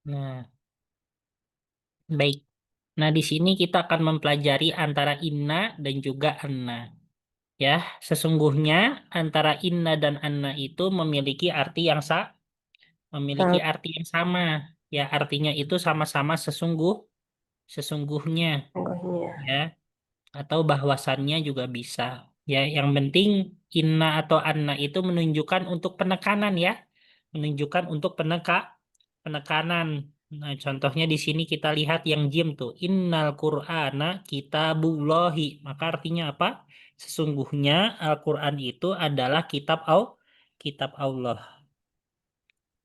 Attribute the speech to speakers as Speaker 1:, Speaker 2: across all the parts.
Speaker 1: Nah, baik. Nah, di sini kita akan mempelajari antara inna dan juga anna. Ya, sesungguhnya antara inna dan anna itu memiliki arti yang memiliki arti yang sama. Ya, artinya itu sama-sama sesungguhnya.
Speaker 2: Sesungguhnya.
Speaker 1: Ya, atau bahwasannya juga bisa. Ya, yang penting inna atau anna itu menunjukkan untuk penekanan ya, menunjukkan untuk penekanan. Nah, contohnya di sini kita lihat yang jim tuh, innal Qur'ana kitabullahi. Maka artinya apa? Sesungguhnya Al-Qur'an itu adalah kitab Allah.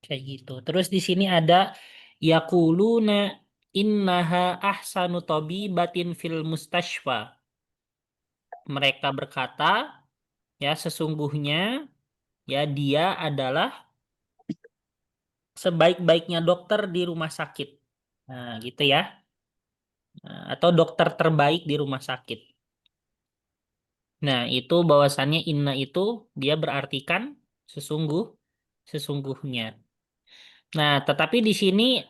Speaker 1: Kayak gitu. Terus di sini ada yaquluna innaha ahsanu tabibatin fil mustashfa. Mereka berkata, ya sesungguhnya ya dia adalah sebaik-baiknya dokter di rumah sakit. Nah, gitu ya. Nah, atau dokter terbaik di rumah sakit. Nah, itu bahwasannya inna itu dia berartikan sesungguhnya. Nah, tetapi di sini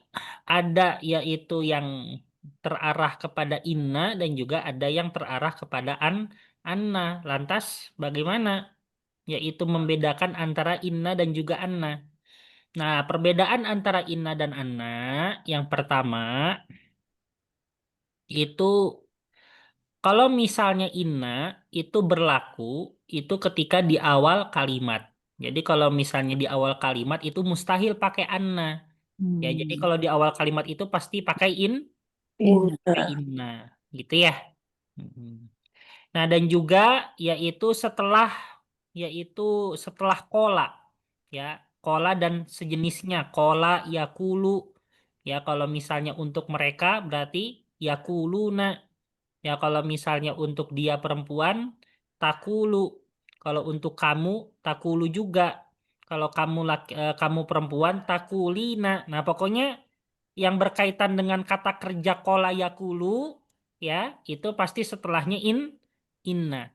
Speaker 1: ada yaitu yang terarah kepada inna dan juga ada yang terarah kepada anna. Lantas bagaimana? Yaitu membedakan antara inna dan juga anna. Nah, perbedaan antara inna dan anna yang pertama itu kalau misalnya inna itu berlaku itu ketika di awal kalimat. Jadi kalau misalnya di awal kalimat itu mustahil pakai anna. Ya, jadi kalau di awal kalimat itu pasti pakai pakai
Speaker 2: Inna.
Speaker 1: inna, gitu ya. Mm-mm. Nah, dan juga yaitu yaitu setelah kola, ya, kola dan sejenisnya, kola yakulu, ya kalau misalnya untuk mereka berarti yakuluna, ya kalau misalnya untuk dia perempuan takulu, kalau untuk kamu takulu juga, kalau kamu perempuan takulina. Nah, pokoknya yang berkaitan dengan kata kerja kola yakulu, ya itu pasti setelahnya inna.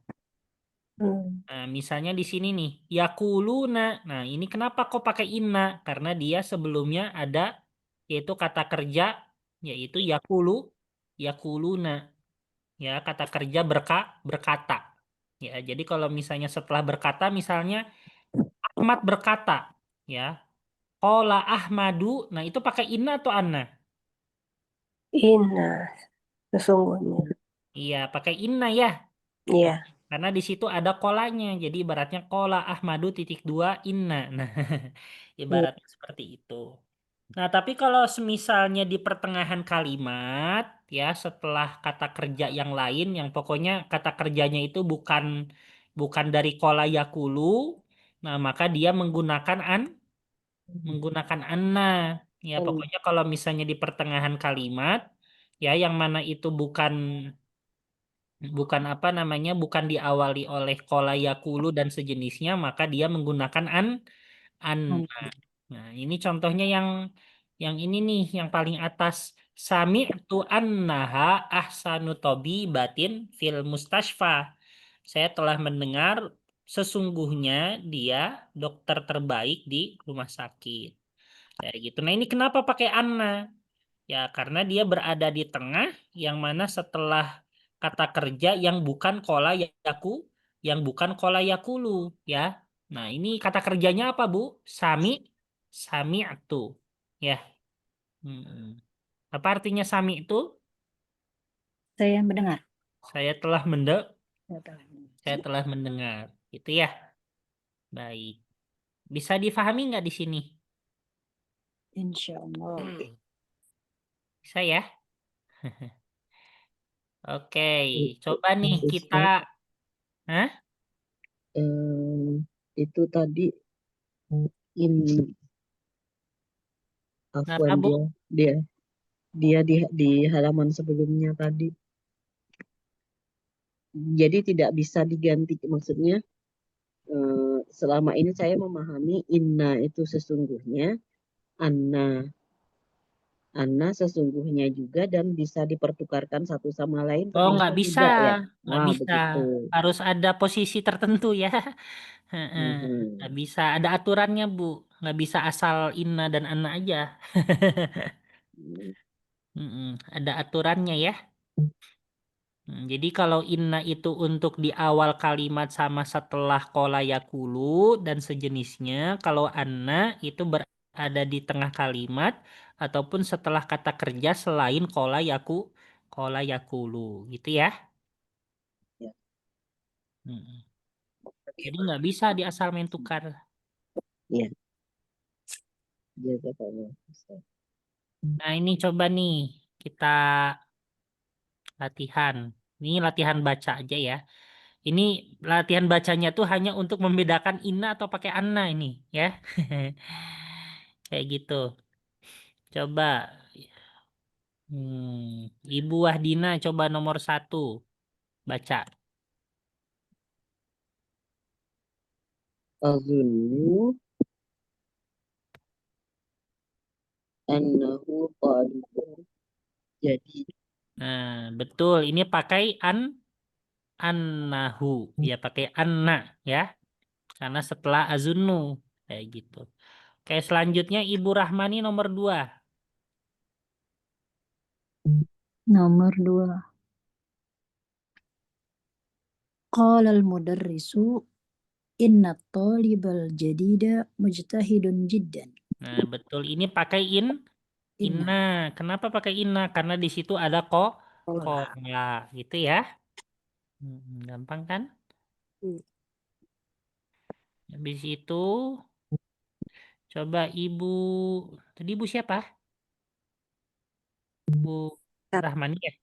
Speaker 2: Hmm.
Speaker 1: Nah, misalnya di sini nih, yakuluna. Nah, ini kenapa kok pakai inna? Karena dia sebelumnya ada yaitu kata kerja yaitu yakuluna. Ya, kata kerja berkata. Ya, jadi kalau misalnya setelah berkata misalnya Ahmad berkata, ya, qala Ahmadu. Nah, itu pakai inna atau anna?
Speaker 2: Inna. Sesungguhnya.
Speaker 1: Iya, pakai inna ya. Nah,
Speaker 2: Iya.
Speaker 1: karena di situ ada kolanya. Jadi ibaratnya kola Ahmadu titik dua inna. Nah,
Speaker 2: Iya.
Speaker 1: ibaratnya seperti itu. Nah, tapi kalau semisalnya di pertengahan kalimat, ya setelah kata kerja yang lain, yang pokoknya kata kerjanya itu bukan dari kola yakulu, nah maka dia menggunakan anna. Ya, pokoknya kalau misalnya di pertengahan kalimat, ya yang mana itu bukan apa namanya, bukan diawali oleh kola yakulu dan sejenisnya, maka dia menggunakan an. Nah, ini contohnya yang ini nih, yang paling atas. Sami'tu annaha ahsanu batin fil mustashfa. Saya telah mendengar sesungguhnya dia dokter terbaik di rumah sakit. Kayak gitu. Nah, ini kenapa pakai anna? Ya, karena dia berada di tengah yang mana setelah kata kerja yang bukan kola yang bukan kola yakulu, ya. Nah, ini kata kerjanya apa, Bu? Sami'tu. Ya. Hmm. Apa artinya sami itu?
Speaker 3: Saya mendengar.
Speaker 1: Saya telah
Speaker 3: Saya telah mendengar.
Speaker 1: saya telah mendengar. Itu ya. Baik. Bisa difahami nggak di sini?
Speaker 3: Insya Allah.
Speaker 1: Bisa ya? Oke, coba nih kita.
Speaker 4: Ustaz,
Speaker 1: Hah?
Speaker 4: itu tadi in
Speaker 1: Kenapa,
Speaker 4: Afwan
Speaker 1: Bu?
Speaker 4: dia dia di halaman sebelumnya tadi. Jadi tidak bisa diganti, maksudnya selama ini saya memahami inna itu sesungguhnya, anna anna sesungguhnya juga, dan bisa dipertukarkan satu sama lain,
Speaker 1: Oh,
Speaker 4: ternyata
Speaker 1: nggak bisa,
Speaker 4: tidak ya.
Speaker 1: nggak
Speaker 4: Wah,
Speaker 1: bisa.
Speaker 4: begitu.
Speaker 1: Harus ada posisi tertentu ya. Heeh.
Speaker 4: Mhm.
Speaker 1: Nggak bisa, ada aturannya, Bu. Nggak bisa asal inna dan anna aja. Ada aturannya ya. Jadi kalau inna itu untuk di awal kalimat sama setelah kola yakulu dan sejenisnya. Kalau anna itu berada di tengah kalimat ataupun setelah kata kerja selain kola yakulu gitu ya.
Speaker 4: Ya.
Speaker 1: Mm. Jadi nggak bisa di asal main tukar.
Speaker 4: Iya. Jazakallah.
Speaker 1: Nah ini coba nih kita latihan. Ini latihan baca aja ya. Ini latihan bacanya tuh hanya untuk membedakan inna atau pakai anna ini ya. Kayak gitu. Coba. Ibu Wahdina coba nomor 1. Baca.
Speaker 4: Azunnu annahu qalibun. Jadi
Speaker 1: Nah, betul. Ini pakai annahu. Ya, pakai anna ya. Karena setelah azunnu. Kayak gitu. Oke, selanjutnya Ibu Rahmani nomor 2.
Speaker 3: Nomor 2. Qala al-mudarrisu inna talibal jadida mujtahidun jiddan.
Speaker 1: Nah, betul. Ini pakai
Speaker 3: Inna.
Speaker 1: inna. Kenapa pakai inna? Karena di situ ada
Speaker 2: Kola.
Speaker 1: kola. Gitu ya. Gampang kan?
Speaker 2: Hmm.
Speaker 1: Habis itu coba Ibu. Tadi Ibu siapa? Ibu
Speaker 2: Sat-
Speaker 1: Rahmani ya?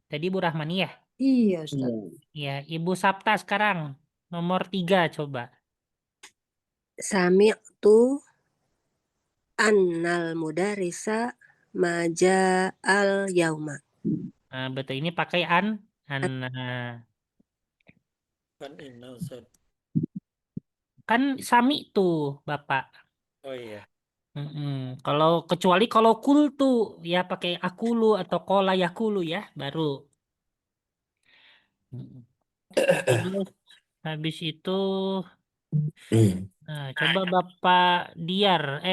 Speaker 1: Tadi Ibu Rahmani ya?
Speaker 3: Iya, Ustaz.
Speaker 4: iya.
Speaker 1: Ya, Ibu Sapta sekarang. Nomor 3 coba.
Speaker 2: Sami'tu annal mudarrisa maja'al yauma.
Speaker 1: Nah, betul ini pakai anna.
Speaker 5: Kan inna Ustaz.
Speaker 1: Kan sami tuh, Bapak.
Speaker 5: Oh iya.
Speaker 1: Kalau kecuali kalau kul tuh ya pakai akulu atau kola yakulu ya baru. Mm-mm. Terus habis itu nah, coba Bapak Diar,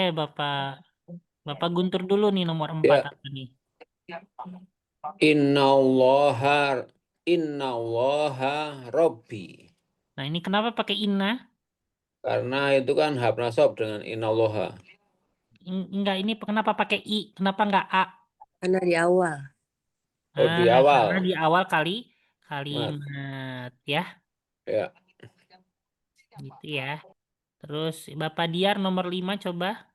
Speaker 1: Bapak Guntur dulu nih nomor 4
Speaker 6: Ya,
Speaker 1: apa nih?
Speaker 6: innallaha innallaha Rabbi.
Speaker 1: Nah, ini kenapa pakai inna?
Speaker 6: Karena itu kan hab nasab dengan innallaha.
Speaker 1: Enggak, ini kenapa pakai i? Kenapa enggak a?
Speaker 2: Karena di awal.
Speaker 6: Oh, di
Speaker 1: Karena
Speaker 6: awal.
Speaker 1: di awal
Speaker 6: Mat.
Speaker 1: kalimat ya,
Speaker 6: Ya.
Speaker 1: gitu ya. Terus Bapak Diar nomor 5 coba.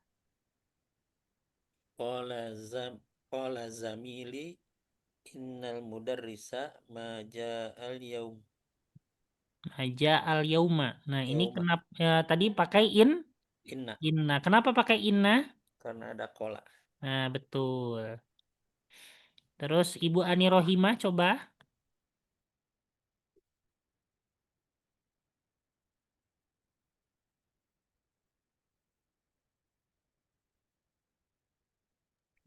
Speaker 5: Qala zamili innal mudarrisa ma ja'al yaum.
Speaker 1: Aja al yauma. Nah, ini
Speaker 5: Yauma.
Speaker 1: kenapa tadi pakai
Speaker 5: Inna.
Speaker 1: inna. Kenapa pakai inna?
Speaker 5: Karena ada kola.
Speaker 1: Nah, betul. Terus Ibu Ani Rohimah coba.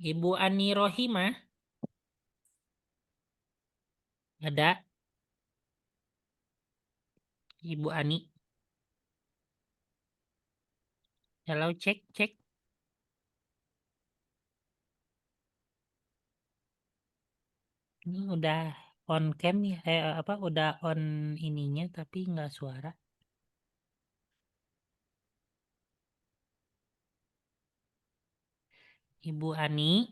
Speaker 1: Ibu Ani Rohimah ada? Ibu Ani. Halo, cek. Ini udah on cam ya, udah on ininya tapi nggak suara. Ibu Ani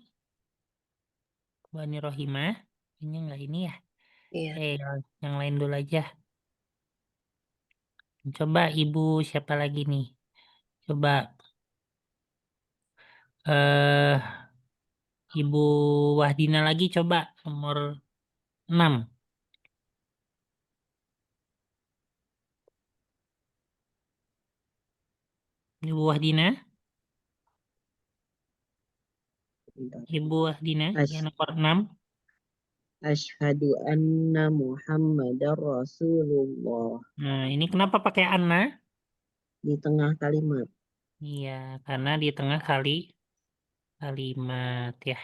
Speaker 1: Rohimah, ini nggak ini ya?
Speaker 2: Iya.
Speaker 1: Yang lain dulu aja. Coba Ibu siapa lagi nih? Coba eh Ibu Wahdina lagi coba nomor 6. Ibu Wahdina,
Speaker 4: Bentar.
Speaker 1: Ibu Wahdina yang
Speaker 4: Ash-
Speaker 1: nomor 6.
Speaker 4: Asyhadu anna Muhammadar Rasulullah.
Speaker 1: Nah, ini kenapa pakai Anna?
Speaker 4: Di tengah kalimat.
Speaker 1: Iya, karena di tengah kalimat ya.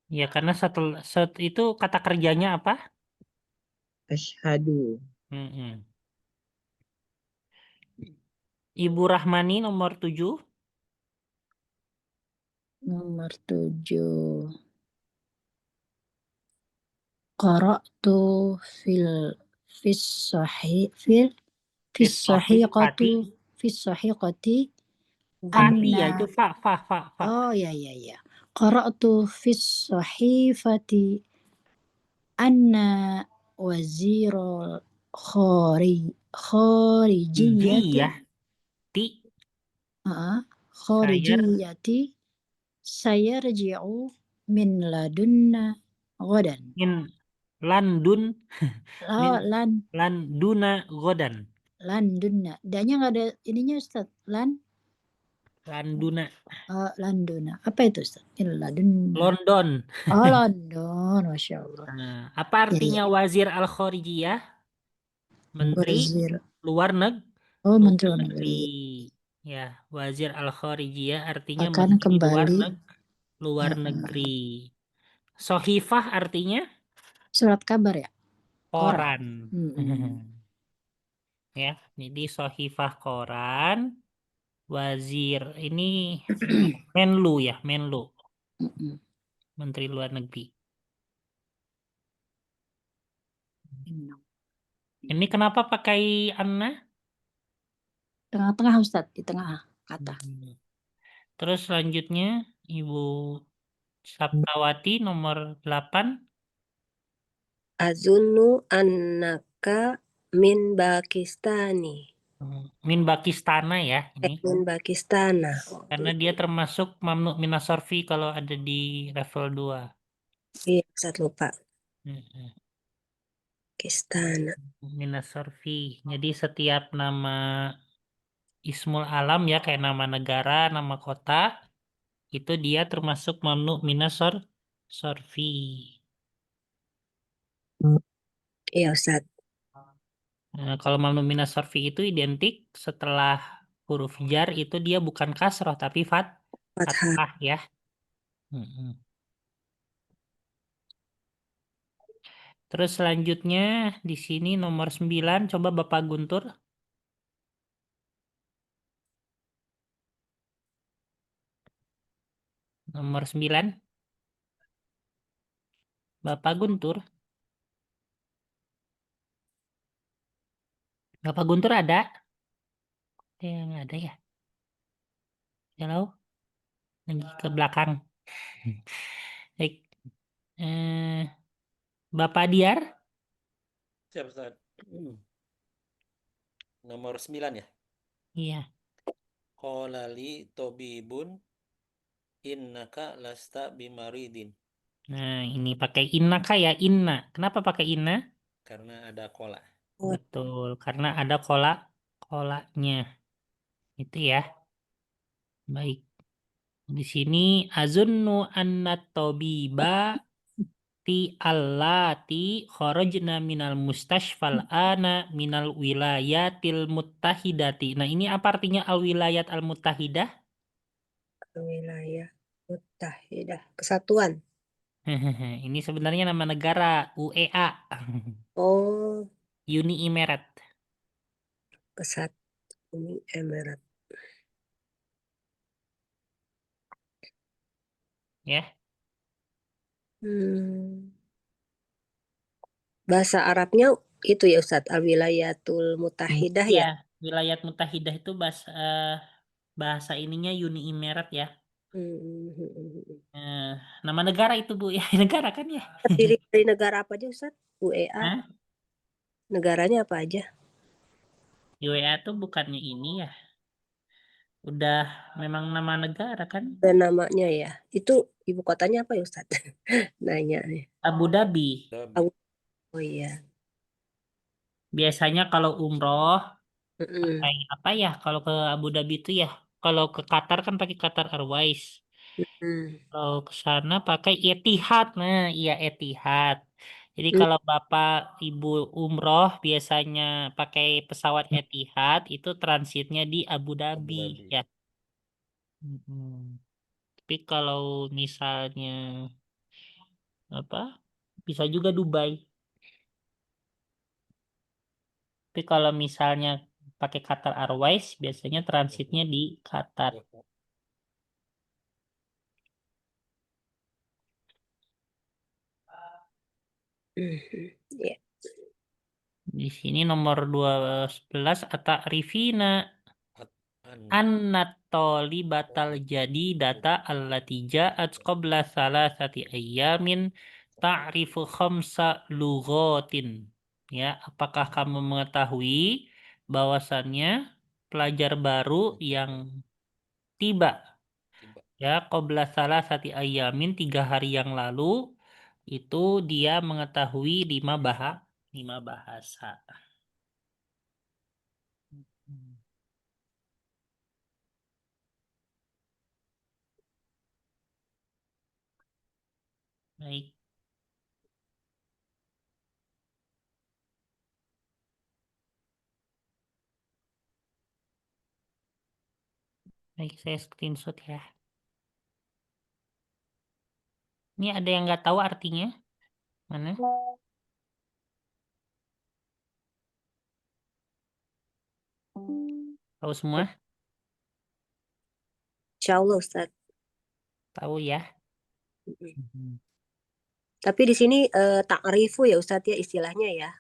Speaker 1: Ya, karena itu kata kerjanya apa?
Speaker 4: Asyhadu.
Speaker 1: Mm-mm. Ibu Rahmani nomor 7.
Speaker 3: Nomor 7. Qara'tu fis sahih fis sahiqatu fis sahiqati
Speaker 1: Fati ya,
Speaker 3: anna
Speaker 1: itu fa.
Speaker 3: oh ya. Qara'tu fis sahifati anna wazirul kharijiyati
Speaker 1: Ji ya. Ti.
Speaker 3: kharijiyati sayarji'u min ladunna ghadan.
Speaker 1: Min landun. Min
Speaker 3: Oh,
Speaker 1: landuna godan.
Speaker 3: landunna. Danya nggak ada ininya Ustaz.
Speaker 1: Landuna.
Speaker 3: Landuna. Apa itu Ustaz? Ladunna.
Speaker 1: London.
Speaker 3: Oh, London. Masya Allah.
Speaker 1: Nah, apa artinya wazir al-kharijiyah? Menteri
Speaker 3: Wazir.
Speaker 1: luar
Speaker 3: Oh, Menteri
Speaker 1: luar
Speaker 3: Luar Negeri.
Speaker 1: Ya, wazir al-kharijiyah artinya
Speaker 3: Akan
Speaker 1: menteri
Speaker 3: kembali.
Speaker 1: luar negeri. Sohifah artinya
Speaker 3: Surat kabar ya?
Speaker 1: koran.
Speaker 3: Mm-mm.
Speaker 1: Ya, jadi sohifah koran, wazir ini Menlu ya, Menlu,
Speaker 3: Mm-mm.
Speaker 1: Menteri Luar Negeri. Ini kenapa pakai Anna?
Speaker 3: Tengah-tengah Ustaz, di tengah kata.
Speaker 1: Terus selanjutnya Ibu Saptawati nomor 8.
Speaker 2: Azunnu annaka min Pakistani.
Speaker 1: Min Bakistana ya ini.
Speaker 2: Min Pakistana.
Speaker 1: Karena dia termasuk mamnu minas sorfi kalau ada di level 2.
Speaker 2: Iya, Ustaz lupa.
Speaker 1: Mm-mm.
Speaker 2: Pakistana.
Speaker 1: Minas sorfi. Jadi setiap nama ismul alam ya kayak nama negara, nama kota itu dia termasuk mamnu minas sorfi.
Speaker 2: Iya, Ustaz.
Speaker 1: Nah, kalau mamnu minas sorfi itu identik setelah huruf jar itu dia bukan kasroh tapi
Speaker 2: Fathah.
Speaker 1: fathah ya. Mm-mm. Terus selanjutnya di sini nomor 9 coba Bapak Guntur. Nomor 9. Bapak Guntur. Bapak Guntur ada? Nggak ada ya. Halo? Lagi ke belakang. Baik. Bapak Diar?
Speaker 5: Siap, Ustaz. Nomor 9 ya.
Speaker 1: Iya.
Speaker 5: Qala li tabibun innaka lasta bimaridin.
Speaker 1: Nah, ini pakai inna ya, inna. Kenapa pakai inna?
Speaker 5: Karena ada kola.
Speaker 1: Betul, karena ada kolaknya. Itu ya. Baik. Di sini azunnu anna tabiba allati kharajna minal mustashfal ana minal wilayatil muttahidati. Nah, ini apa artinya al wilayat al muttahidah?
Speaker 2: Wilayah Muttahidah. Kesatuan.
Speaker 1: Ini sebenarnya nama negara UEA.
Speaker 2: Oh,
Speaker 1: Uni Emirat.
Speaker 2: Kesatuan Uni Emirat.
Speaker 1: Ya.
Speaker 2: Bahasa Arabnya itu ya Ustadz, Al-Wilayatul Muttahidah
Speaker 1: Iya,
Speaker 2: ya.
Speaker 1: wilayat muttahidah itu bahasa ininya Uni Emirat ya. Nama negara itu Bu ya, negara kan ya.
Speaker 2: Terdiri dari negara apa aja Ustadz? UEA.
Speaker 1: Hah?
Speaker 2: Negaranya apa aja?
Speaker 1: UEA itu bukannya ini ya. Udah memang nama negara kan?
Speaker 2: Dan namanya ya. Itu ibu kotanya apa ya Ustadz? Nanya.
Speaker 1: Abu Dhabi.
Speaker 2: Oh iya.
Speaker 1: Biasanya kalau umroh pakai apa ya? Kalau ke Abu Dhabi itu ya, kalau ke Qatar kan pakai Qatar Airways. Kalau ke sana pakai Etihad. Nah, iya Etihad. Jadi kalau Bapak Ibu umroh biasanya pakai pesawat Etihad itu transitnya di Abu Dhabi ya. Tapi kalau misalnya apa? Bisa juga Dubai. Tapi kalau misalnya pakai Qatar Airways biasanya transitnya di Qatar.
Speaker 2: Ya.
Speaker 1: Di sini nomor 12 at-ta'rifina An-natoli batal jadi data allati ja'at qabla salasati ayyamin ta'rifu khamsa lughatin. Ya, apakah kamu mengetahui bahwasannya pelajar baru yang tiba ya qabla salasati ayyamin 3 hari yang lalu itu dia mengetahui 5 bahasa. Baik. Baik, saya screenshot ya. Ini ada yang nggak tahu artinya? Mana? Tahu semua?
Speaker 2: Insya Allah Ustaz.
Speaker 1: Tahu ya?
Speaker 2: Tapi di sini ta'rifu ya Ustaz ya istilahnya ya.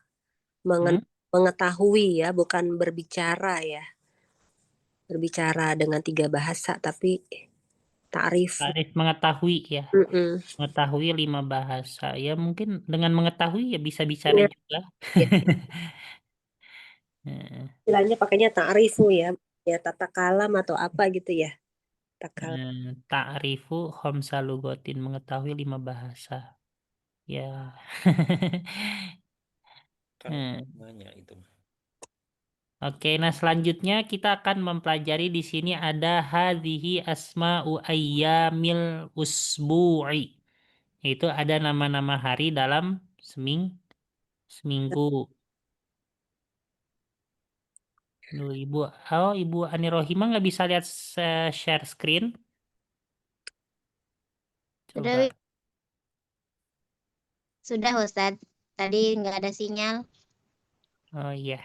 Speaker 2: Mengetahui ya, bukan berbicara ya. Berbicara dengan 3 bahasa tapi ta'rif.
Speaker 1: Tarif mengetahui ya. Mengetahui 5 bahasa. Ya mungkin dengan mengetahui ya bisa bicara
Speaker 2: Ya.
Speaker 1: juga.
Speaker 2: Ya. Istilahnya pakainya ta'rifu ya. Ya tata kalam atau apa gitu ya.
Speaker 1: Ta'rifu khamsa lugatin, mengetahui 5 bahasa. Ya.
Speaker 5: Namanya itu.
Speaker 1: Oke, nah selanjutnya kita akan mempelajari di sini ada hadhihi asma'u ayyamil usbu'i. Itu ada nama-nama hari dalam seminggu. Duh, Ibu Ani Rohimah nggak bisa lihat share screen? Coba.
Speaker 7: Sudah Ustadz, tadi nggak ada sinyal.
Speaker 1: Oh iya.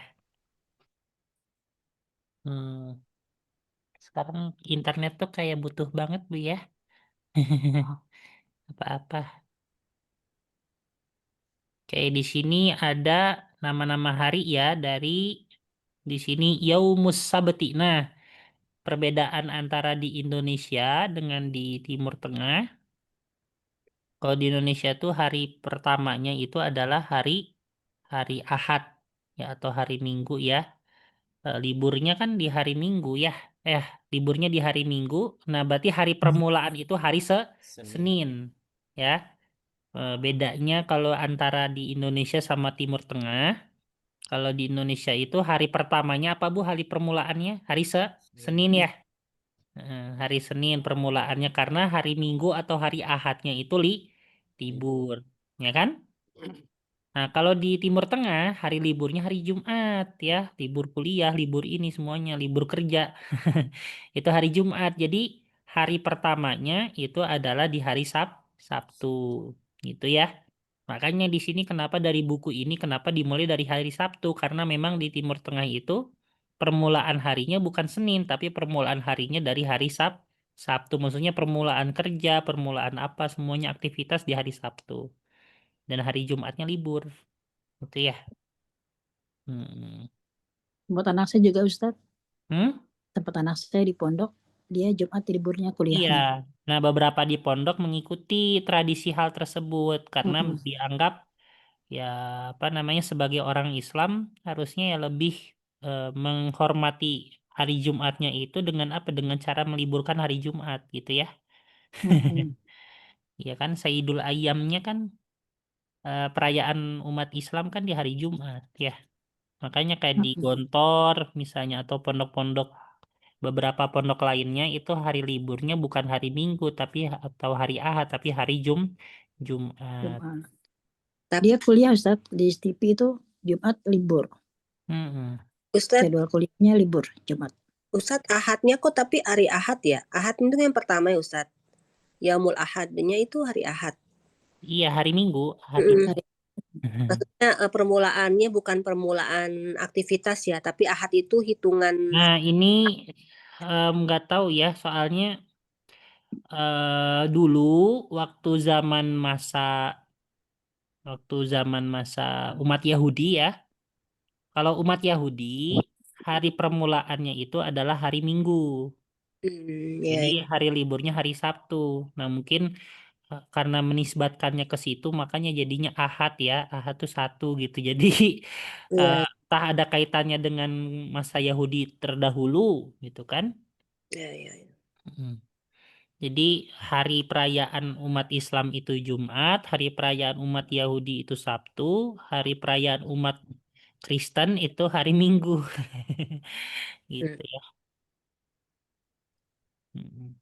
Speaker 1: Sekarang internet tuh kayak butuh banget Bu ya. Apa-apa. Oke, di sini ada nama-nama hari ya dari di sini Yaumus Sabti. Nah, perbedaan antara di Indonesia dengan di Timur Tengah. Kalau di Indonesia tuh hari pertamanya itu adalah hari Ahad ya atau hari Minggu ya. Liburnya kan di hari Minggu ya. Liburnya di hari Minggu. Nah, berarti hari permulaan itu hari Senin ya. Bedanya kalau antara di Indonesia sama Timur Tengah, kalau di Indonesia itu hari pertamanya apa Bu? Hari permulaannya hari Senin ya. Hari Senin permulaannya karena hari Minggu atau hari Ahadnya itu libur, ya kan? Nah, kalau di Timur Tengah hari liburnya hari Jumat ya, libur kuliah, libur ini semuanya, libur kerja. Itu hari Jumat. Jadi hari pertamanya itu adalah di hari Sabtu, gitu ya. Makanya di sini kenapa dari buku ini kenapa dimulai dari hari Sabtu karena memang di Timur Tengah itu permulaan harinya bukan Senin tapi permulaan harinya dari hari Sabtu. Maksudnya permulaan kerja, permulaan apa semuanya aktivitas di hari Sabtu. Dan hari Jumatnya libur. Gitu ya.
Speaker 3: Tempat anak saya juga Ustadz.
Speaker 1: Hmm?
Speaker 3: Tempat anak saya di pondok, dia Jumat liburnya kuliahnya.
Speaker 1: Iya. Nah, beberapa di pondok mengikuti tradisi hal tersebut karena dianggap ya apa namanya sebagai orang Islam harusnya ya lebih menghormati hari Jumatnya itu dengan apa? Dengan cara meliburkan hari Jumat gitu ya. Ya kan Sayyidul Ayyamnya kan perayaan umat Islam kan di hari Jumat ya. Makanya kayak di Gontor misalnya atau pondok-pondok beberapa pondok lainnya itu hari liburnya bukan hari Minggu tapi atau hari Ahad tapi hari Jumat.
Speaker 3: Dia kuliah Ustadz di STP itu Jumat libur.
Speaker 2: Ustadz,
Speaker 3: jadwal kuliahnya libur Jumat.
Speaker 2: Ustadz Ahadnya kok tapi hari Ahad ya? Ahad itu yang pertama ya Ustadz. Yaumul Ahadnya itu hari Ahad.
Speaker 1: Iya hari Minggu.
Speaker 2: Maksudnya permulaannya bukan permulaan aktivitas ya, tapi ahad itu hitungan.
Speaker 1: Nah, ini nggak tahu ya, soalnya dulu waktu zaman masa umat Yahudi ya. Kalau umat Yahudi, hari permulaannya itu adalah hari Minggu.
Speaker 2: Ya,
Speaker 1: Jadi hari liburnya hari Sabtu. Nah, mungkin karena menisbatkannya ke situ, makanya jadinya Ahad ya. Ahad tuh satu gitu. Jadi
Speaker 2: ya,
Speaker 1: tak ada kaitannya dengan masa Yahudi terdahulu gitu kan.
Speaker 2: ya.
Speaker 1: Mm. Jadi hari perayaan umat Islam itu Jumat, hari perayaan umat Yahudi itu Sabtu, hari perayaan umat Kristen itu hari Minggu. Gitu ya. Mm.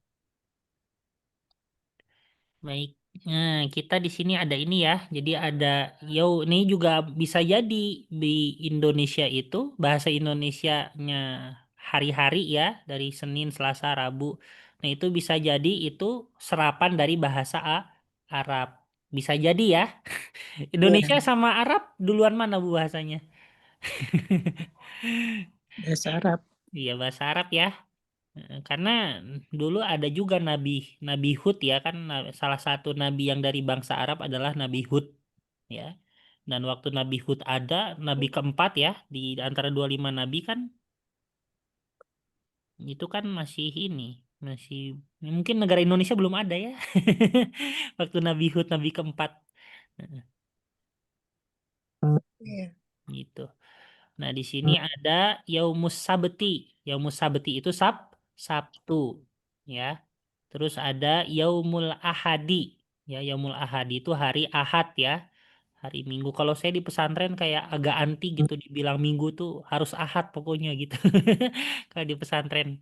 Speaker 1: Baik. Nah, kita di sini ada ini ya. Jadi ada ini juga bisa jadi di Indonesia itu bahasa Indonesianya hari-hari ya dari Senin, Selasa, Rabu. Nah, itu bisa jadi itu serapan dari bahasa Arab. Bisa jadi ya. Indonesia sama Arab duluan mana bu bahasanya?
Speaker 3: Bahasa Arab.
Speaker 1: Iya, bahasa Arab ya. Karena dulu ada juga Nabi Nabi Hud ya kan, salah satu nabi yang dari bangsa Arab adalah Nabi Hud ya. Dan waktu Nabi Hud ada, nabi keempat ya di antara 25 nabi kan, itu kan masih mungkin negara Indonesia belum ada ya. Waktu Nabi Hud nabi keempat.
Speaker 2: Iya.
Speaker 1: Gitu. Nah, di sini ada Yaumus Sabti. Yaumus Sabti itu Sabtu ya. Terus ada Yaumul Ahadi. Ya, Yaumul Ahadi itu hari Ahad ya. Hari Minggu. Kalau saya di pesantren kayak agak anti gitu dibilang Minggu tuh harus Ahad pokoknya gitu. Kalau di pesantren.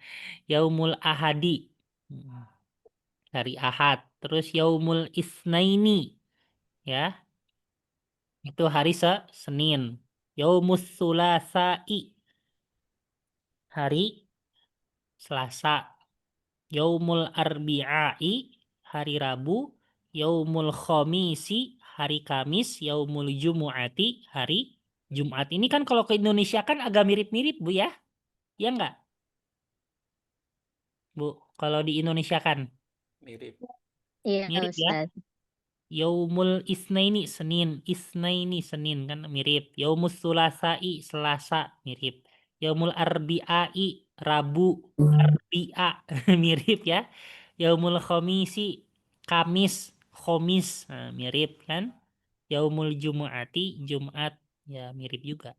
Speaker 1: Yaumul Ahadi. Hmm, Hari Ahad. Terus Yaumul Isnaini ya. Itu hari Senin. Yaumus Sulasai. Hari Selasa. Yaumul Arbi'ai, hari Rabu. Yaumul Khomisi, hari Kamis. Yaumul Jumu'ati, hari Jumat. Ini kan kalau ke Indonesia kan agak mirip-mirip Bu ya? Ya nggak Bu? Kalau di Indonesia kan
Speaker 5: Mirip.
Speaker 7: Iya,
Speaker 1: mirip ya?
Speaker 7: Ustaz.
Speaker 1: Yaumul Isnaini, Senin. Isnaini, Senin kan mirip. Yaumus Sulasai, Selasa, mirip. Yaumul Arbi'ai, Rabu. Arbi'a, mirip ya. Yaumul Khomisi, Kamis. Khomis, nah, mirip kan. Yaumul Jumu'ati, Jumat, ya mirip juga.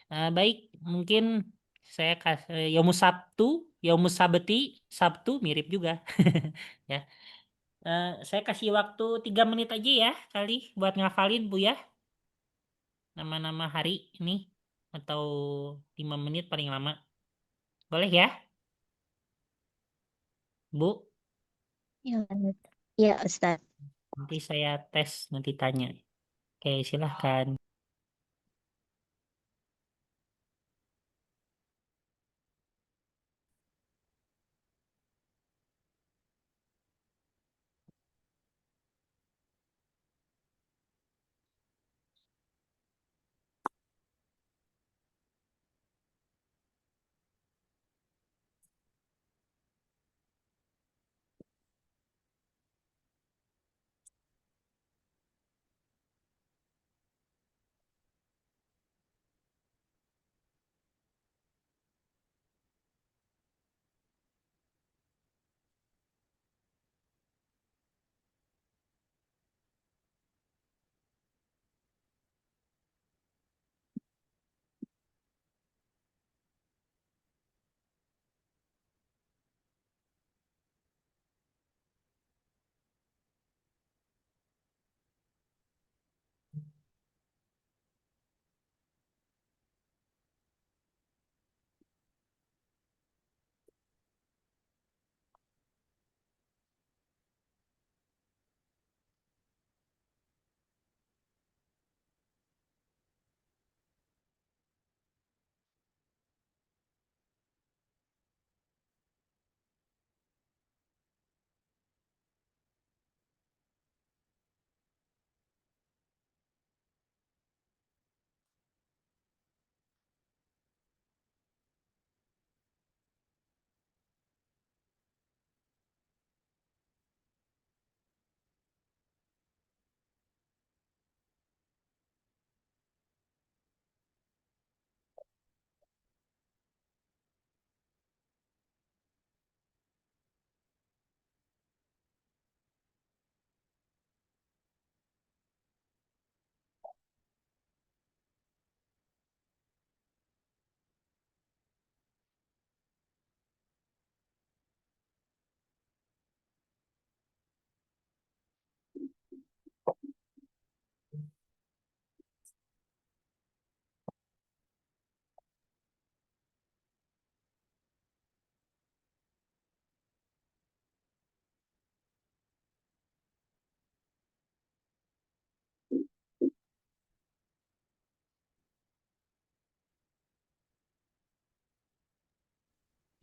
Speaker 1: Baik, mungkin saya kasih Yaumus Sabtu, Yaumus Sabti, Sabtu mirip juga. Ya. Saya kasih waktu 3 menit aja ya kali buat ngafalin Bu ya, nama-nama hari ini, atau 5 menit paling lama. Boleh ya Bu?
Speaker 7: Iya, iya, Ustaz.
Speaker 1: Nanti saya tes, nanti tanya. Oke, silahkan.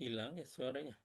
Speaker 5: Hilang ya suaranya.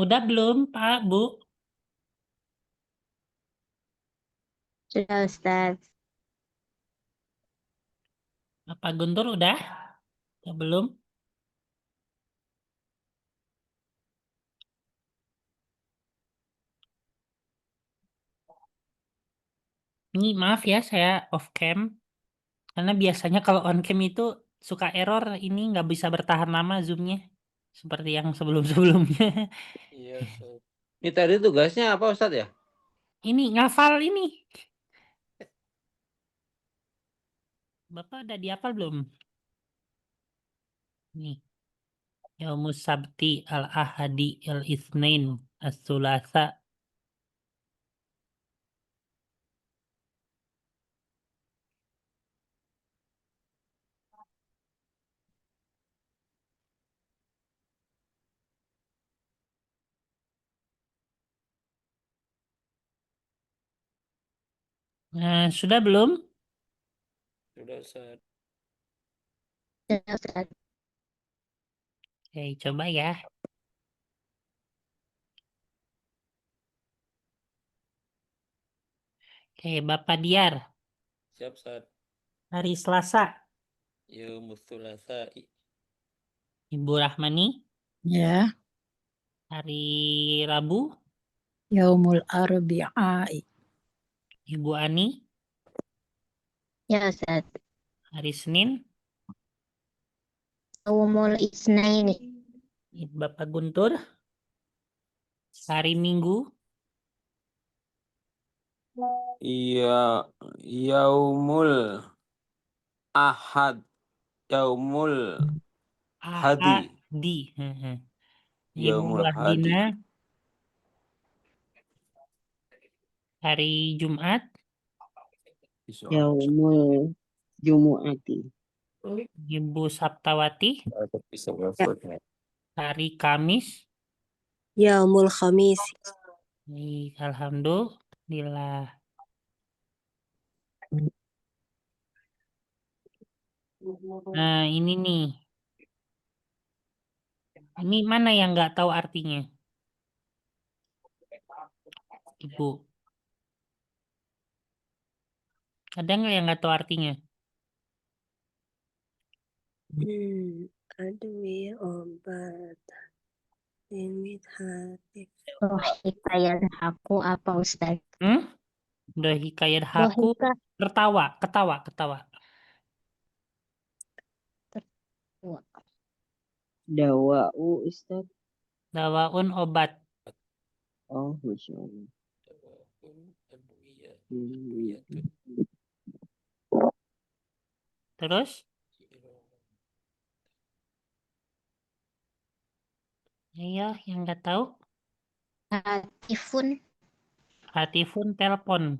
Speaker 1: Udah belum, Pak, Bu?
Speaker 7: Sudah Ustaz.
Speaker 1: Pak Guntur udah? Udah belum? Ini maaf ya, saya off cam. Karena biasanya kalau on cam itu suka error, ini nggak bisa bertahan lama Zoom-nya. Seperti yang sebelum-sebelumnya.
Speaker 5: Iya, Ustaz.
Speaker 6: Ini tadi tugasnya apa Ustadz ya?
Speaker 1: Ini ngafal ini. Bapak udah dihafal belum? Nih. Yaumus sabti al-ahadi al-itsnain as-sulasa. Sudah belum?
Speaker 5: Sudah, Ustaz.
Speaker 7: Sudah Ustaz.
Speaker 1: Oke, coba ya. Oke, Bapak Diar.
Speaker 5: Siap, Ustaz.
Speaker 1: Hari Selasa.
Speaker 5: Yaumus Thulatsa.
Speaker 1: Ibu Rahmani.
Speaker 3: Ya,
Speaker 1: Hari Rabu.
Speaker 3: yaumul arbi'ai.
Speaker 1: Ibu Ani.
Speaker 7: Ya Ustaz.
Speaker 1: Hari Senin.
Speaker 7: Yaumul Isnaini.
Speaker 1: Bapak Guntur. Hari Minggu.
Speaker 6: Iya, yaumul ahad, yaumul hadi,
Speaker 1: Ahadi. Ibu
Speaker 6: yaumul hadi.
Speaker 1: Wahdina. Hari Jumat.
Speaker 4: Yaumul Jumu'ati.
Speaker 1: Ibu Saptawati. Hari Kamis.
Speaker 2: Yaumul Khamis.
Speaker 1: Alhamdulillah. Nah, ini nih. Ini mana yang nggak tahu artinya? Ibu. Ada nggak yang nggak tahu artinya?
Speaker 2: Aduh ya obat. Limit hati.
Speaker 7: Hikayat aku apa Ustaz?
Speaker 1: Udah hikayat haku.
Speaker 7: Dohika.
Speaker 1: Ketawa.
Speaker 4: Dawa'u Ustaz.
Speaker 1: Dawaun obat.
Speaker 4: Oh, Masya Allah.
Speaker 1: Terus? Ayo, yang nggak tahu.
Speaker 7: Hatifun.
Speaker 1: Hatifun telepon.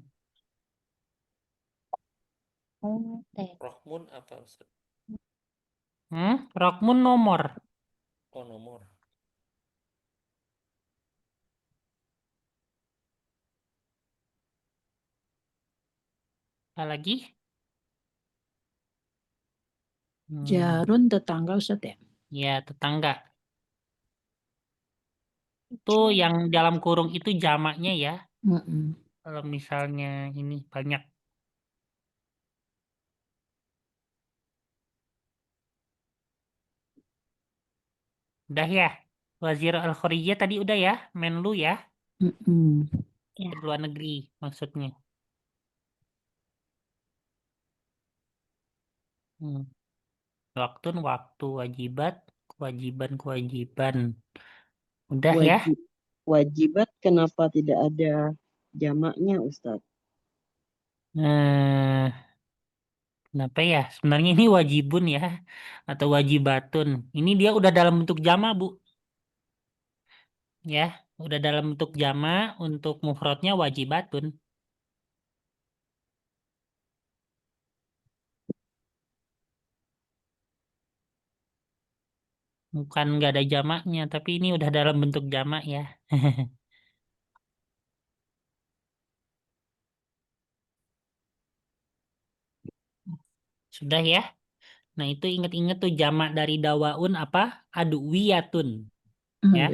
Speaker 7: Oh,
Speaker 5: Rohmun apa, Ustaz?
Speaker 1: Rokmun nomor.
Speaker 5: Oh, nomor.
Speaker 1: Apa lagi?
Speaker 3: Jarun tetangga Ustaz ya.
Speaker 1: Ya, tetangga. Itu yang dalam kurung itu jamaknya ya.
Speaker 3: Mm-mm.
Speaker 1: Kalau misalnya ini banyak. Udah ya. Wazir Al-Kharijah tadi udah ya. Menlu ya.
Speaker 3: Mm-mm.
Speaker 1: Luar negeri maksudnya. Waktu, wajibat, kewajiban. Udah ya.
Speaker 4: Wajibat kenapa tidak ada jamaknya Ustaz?
Speaker 1: Kenapa ya? Sebenarnya ini wajibun ya, atau wajibatun. Ini dia udah dalam bentuk jama, Bu. Ya, udah dalam bentuk jama, untuk mufradnya wajibatun. Bukan nggak ada jamaknya, tapi ini udah dalam bentuk jamak ya. Sudah ya? Nah, itu ingat-ingat tuh jamak dari dawaun apa? Adwiyatun. Ya.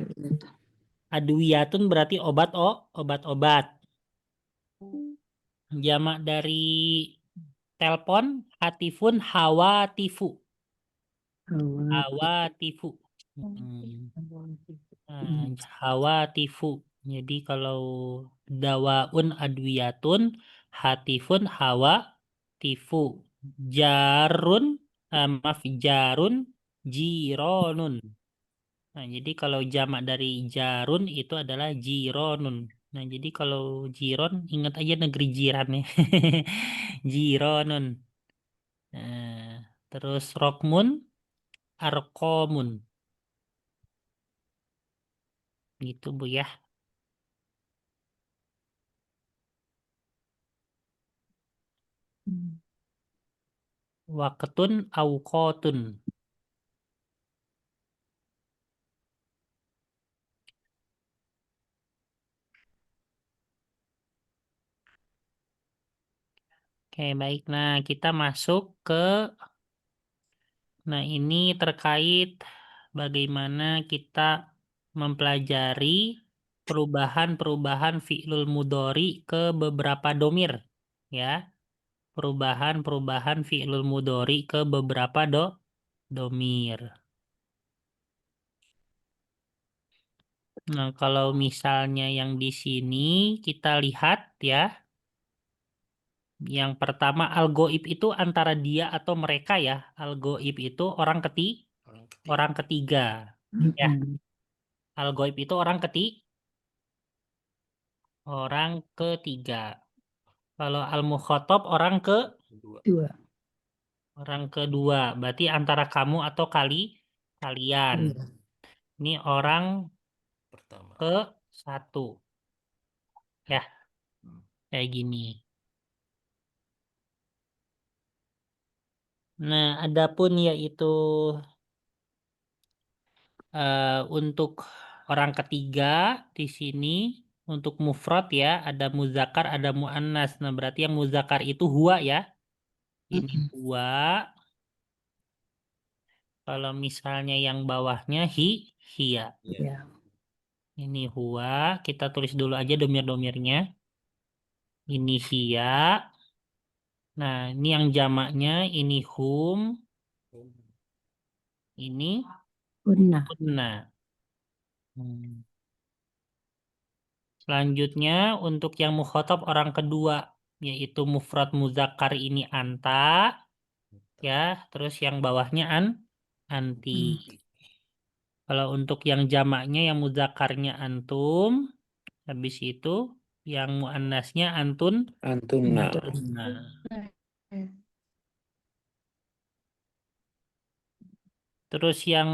Speaker 1: Adwiyatun berarti obat-obat. Jamak dari telepon, hatifun, hawatifu. Hawatifu. Hawatifu. Jadi kalau dawaun adwiyatun, hatifun, hawatifu. Jarun, maaf, jarun, jironun. Nah, jadi kalau jamak dari jarun itu adalah jironun. Nah, jadi kalau jiron, ingat aja negeri jiran ya. Jironun. Nah, terus rokmun, arkomun. Gitu, Bu ya. Waqtun, awqotun. Oke, baik. Nah, kita masuk ke... Nah, ini terkait bagaimana kita mempelajari perubahan-perubahan fi'lul mudhari ke beberapa domir. Ya, perubahan-perubahan fi'lul mudhari ke beberapa domir. Nah, kalau misalnya yang di sini kita lihat ya, yang pertama al-ghaib itu antara dia atau mereka ya. Al-ghaib itu orang
Speaker 5: Orang ketiga.
Speaker 1: ketiga. Ya, al-ghaib itu orang ketiga. Kalau al-mukhatab orang
Speaker 5: Dua.
Speaker 1: kedua. Berarti antara kamu atau kalian. Ini orang
Speaker 5: Pertama.
Speaker 1: ke satu. Ya, kayak gini. Nah, adapun yaitu untuk orang ketiga di sini untuk mufrad ya, ada muzakkar, ada muannas. Nah, berarti yang muzakkar itu huwa ya. Ini huwa. Kalau misalnya yang bawahnya hiya.
Speaker 5: Iya.
Speaker 1: Ini huwa, kita tulis dulu aja domir-domirnya. Ini hiya. Nah, ini yang jamaknya, ini hum, ini kunna. Selanjutnya untuk yang mukhatab orang kedua, yaitu mufrad muzakkar ini anta, ya. Terus yang bawahnya anti. Kalau untuk yang jamaknya, yang mudzakarnya antum, habis itu yang muannasnya
Speaker 6: Antuna.
Speaker 1: nah. Terus yang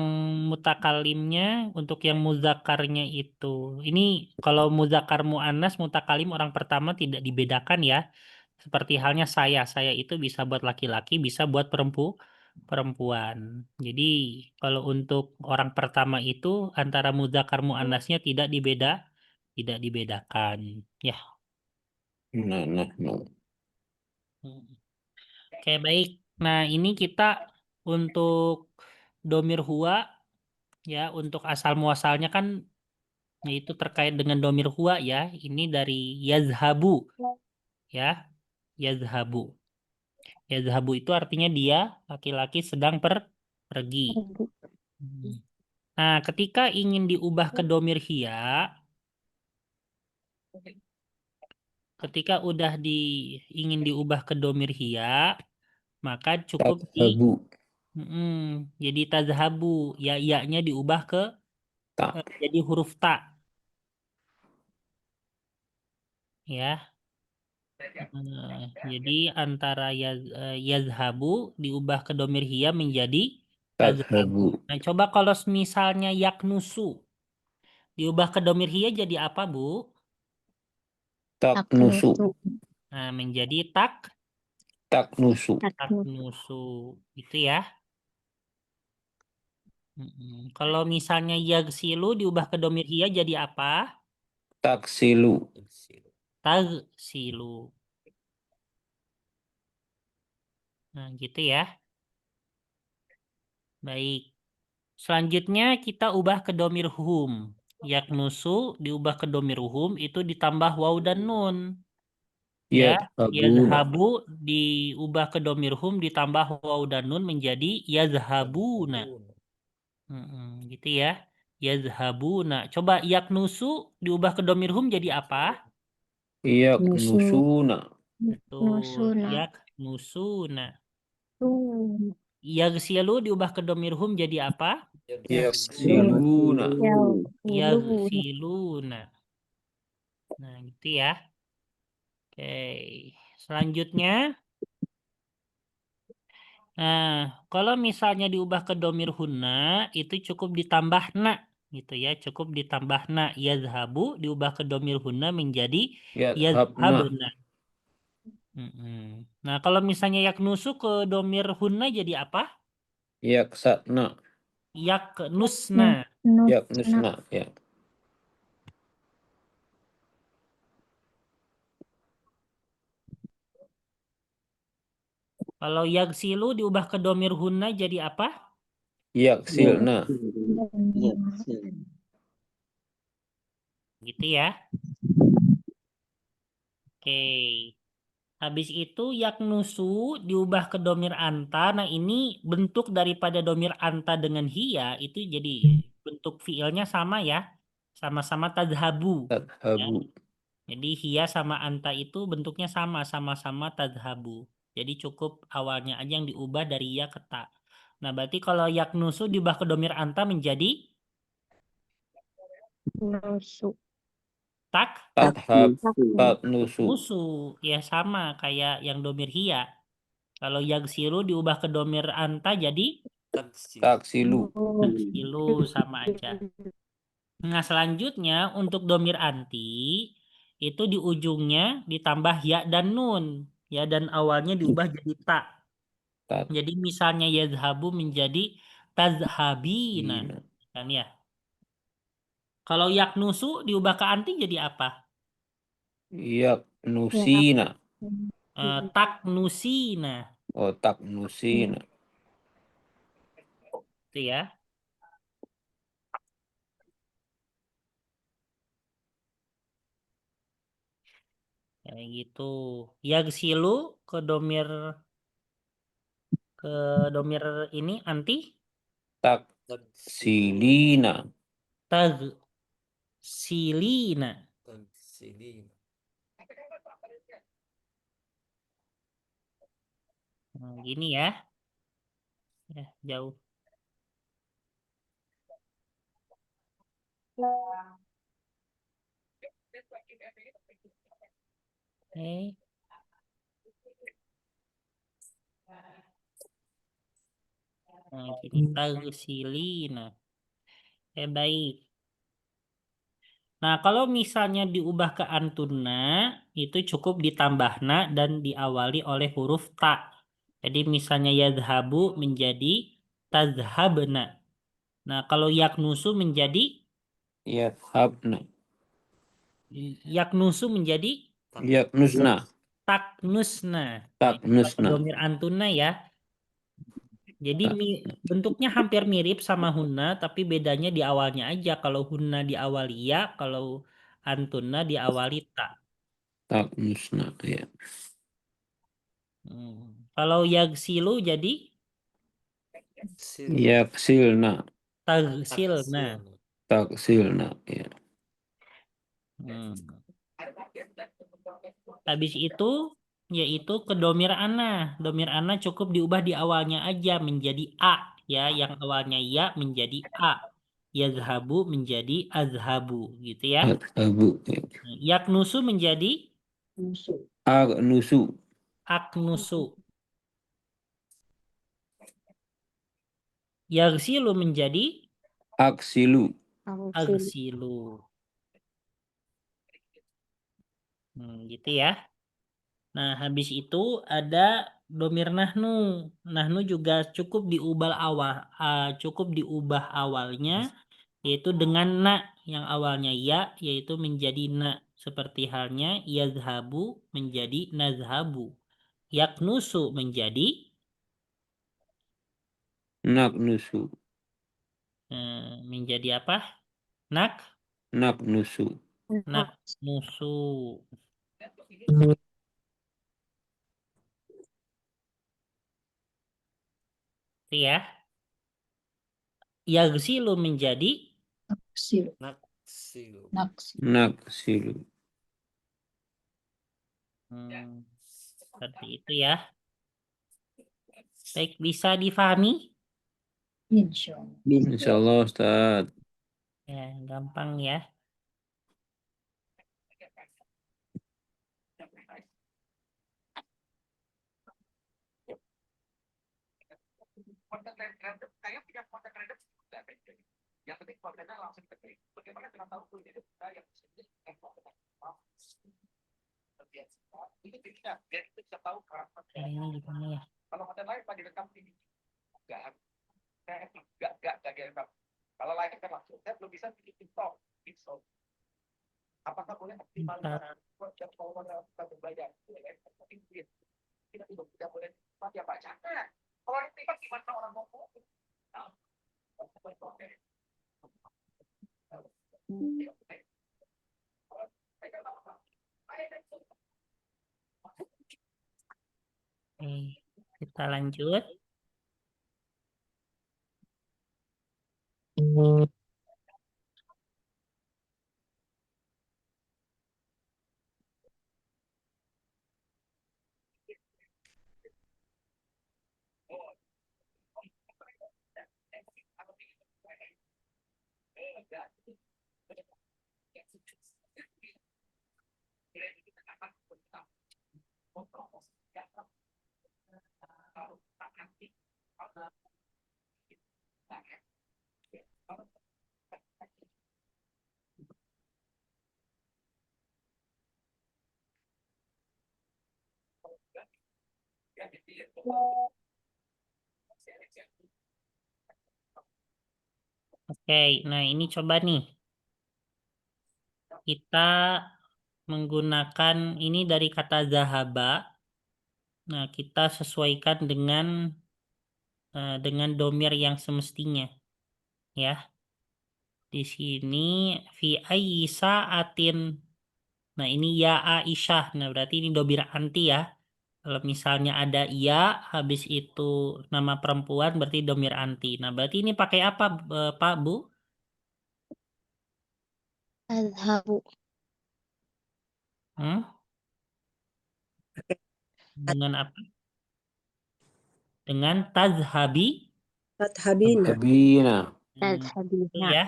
Speaker 1: mutakalimnya untuk yang muzakarnya itu. Ini kalau muzakar muannas mutakalim orang pertama tidak dibedakan ya. Seperti halnya saya itu bisa buat laki-laki, bisa buat perempuan. Jadi kalau untuk orang pertama itu antara muzakar muannasnya tidak dibedakan. Ya.
Speaker 6: Nah.
Speaker 1: Oke, baik. Nah, ini kita untuk domir huwa ya, untuk asal muasalnya kan yaitu terkait dengan domir huwa ya. Ini dari yazhabu ya. Yazhabu. Yazhabu itu artinya dia laki-laki sedang pergi. Nah, ketika ingin diubah ke domir hiya, ketika udah ingin diubah ke domir hiya, maka cukup
Speaker 6: Tadhabu.
Speaker 1: jadi tazhabu, ya nya diubah ke
Speaker 6: Ta.
Speaker 1: jadi huruf ta. Ya. Jadi antara yazhabu diubah ke domir hia menjadi tazhabu.
Speaker 6: Tadhabu.
Speaker 1: Nah, coba kalau misalnya yaknusu diubah ke domir hia jadi apa, Bu?
Speaker 6: Taknusu.
Speaker 1: Nah, menjadi
Speaker 6: Taknusu.
Speaker 1: taknusu. Itu ya. Kalau misalnya yagsilu diubah ke domir hia jadi apa?
Speaker 6: Taksilu.
Speaker 1: Tagsilu. Nah, gitu ya. Baik. Selanjutnya kita ubah ke domir hum. Yaknusu diubah ke domir hum itu ditambah waw dan nun. Ya,
Speaker 6: Yadhabuna.
Speaker 1: yazhabu diubah ke domir hum ditambah waw dan nun menjadi yazhabuna. Gitu ya. Yazhabuna. Coba yaknusu diubah ke domir hum jadi apa?
Speaker 6: Yaknusuna.
Speaker 1: Betul.
Speaker 7: Nusuna.
Speaker 1: Yaknusuna. Yagsilu diubah ke domir hum jadi apa?
Speaker 6: Yaksiluna.
Speaker 1: Yagsiluna. Nah, gitu ya. Oke. Selanjutnya, nah, kalau misalnya diubah ke domir hunna, itu cukup ditambah na, gitu ya. Cukup ditambah na. Yazhabu diubah ke domir hunna menjadi
Speaker 6: Yadhabna.
Speaker 1: yazhabna. Nah, kalau misalnya yaknusu ke domir hunna jadi apa?
Speaker 6: Yaksatna.
Speaker 1: Yaknusna.
Speaker 6: Yaknusna. Ya.
Speaker 1: Kalau yagsilu diubah ke domir hunna jadi apa?
Speaker 6: Yaksilna.
Speaker 1: Gitu ya. Oke. Habis itu yaknusu diubah ke domir anta. Nah, ini bentuk daripada domir anta dengan hia itu jadi bentuk fiilnya sama ya. Sama-sama tadhabu. Ya.
Speaker 6: Tadhabu.
Speaker 1: Jadi hia sama anta itu bentuknya sama-sama tadhabu. Jadi cukup awalnya aja yang diubah dari ya ke ta. Nah, berarti kalau yaknusu diubah ke domir anta menjadi
Speaker 7: Nusu.
Speaker 6: Tadhab. Tadnusu.
Speaker 1: musu. Ya sama kayak yang domir hia. Kalau yagsilu diubah ke domir anta jadi
Speaker 6: Taksilu.
Speaker 1: taksilu sama aja. Nah, selanjutnya untuk domir anti itu di ujungnya ditambah ya dan nun. Ya dan awalnya diubah jadi ta.
Speaker 6: Tat.
Speaker 1: Jadi misalnya yazhabu menjadi tazhabina. Kan ya. Kalau yaknusu diubah ke anti jadi apa?
Speaker 6: Yaknusina.
Speaker 1: Taknusina.
Speaker 6: Oh, taknusina.
Speaker 1: Itu ya. Kayak gitu. Yagsilu ke domir ini anti
Speaker 6: Taksilina.
Speaker 1: tagsilina. Nah, gini ya. Ya, jauh. Oke. Nah, gini tagsilina. Baik. Nah, kalau misalnya diubah ke antuna, itu cukup ditambah na dan diawali oleh huruf ta. Jadi misalnya yadhabu menjadi tazhabna. Nah, kalau yaknusu menjadi
Speaker 6: Yadhabna.
Speaker 1: yaknusu menjadi
Speaker 6: Yaknusna.
Speaker 1: taknusna.
Speaker 6: Taknusna.
Speaker 1: Domir antuna ya. Jadi bentuknya hampir mirip sama hunna, tapi bedanya di awalnya aja. Kalau hunna diawali ya, kalau antuna diawali ta.
Speaker 6: Taknusna. Ya.
Speaker 1: Kalau yagsilu jadi
Speaker 6: Yaksilna.
Speaker 1: tagsilna.
Speaker 6: Taksilna. Ya.
Speaker 1: Habis itu yaitu ke domir ana. Domir ana cukup diubah di awalnya aja menjadi a ya, yang awalnya ya menjadi a. Yazhabu menjadi azhabu gitu ya.
Speaker 6: Adhabu. Ya.
Speaker 1: Yaknusu menjadi
Speaker 6: Agnusu.
Speaker 1: Aknusu. Yaghsilu menjadi
Speaker 6: Aksilu.
Speaker 1: aghsilu. Gitu ya. Nah, habis itu ada domir nahnu. Nahnu juga cukup diubah awalnya yaitu dengan na yang awalnya ya yaitu menjadi na seperti halnya yazhabu menjadi nazhabu. Yaknusu menjadi
Speaker 6: Naknusu.
Speaker 1: menjadi apa? Nak
Speaker 6: Naknusu.
Speaker 1: naknusu. Itu ya. Yaghsilu menjadi
Speaker 3: Naksilu.
Speaker 5: Naksilu.
Speaker 6: Naksilu.
Speaker 1: seperti itu ya. Baik, bisa difahami?
Speaker 3: Insyaallah.
Speaker 4: Bisa.
Speaker 6: Insyaallah Ustaz.
Speaker 1: Ya, gampang ya. Ini gimana ya? Bentar. Oke, kita lanjut. Oke, nah ini coba nih. Kita menggunakan ini dari kata zahaba. Nah, kita sesuaikan dengan domir yang semestinya. Ya. Di sini fi ayyi sa'atin. Nah, ini ya Aisyah. Nah, berarti ini domir anti ya. Kalau misalnya ada ya, habis itu nama perempuan berarti domir anti. Nah, berarti ini pakai apa, Pak, Bu?
Speaker 7: Azhabu.
Speaker 1: Dengan apa? Dengan tazhabi.
Speaker 2: Fathabina.
Speaker 6: Habina.
Speaker 1: Itu
Speaker 7: Tadhabina.
Speaker 1: ya.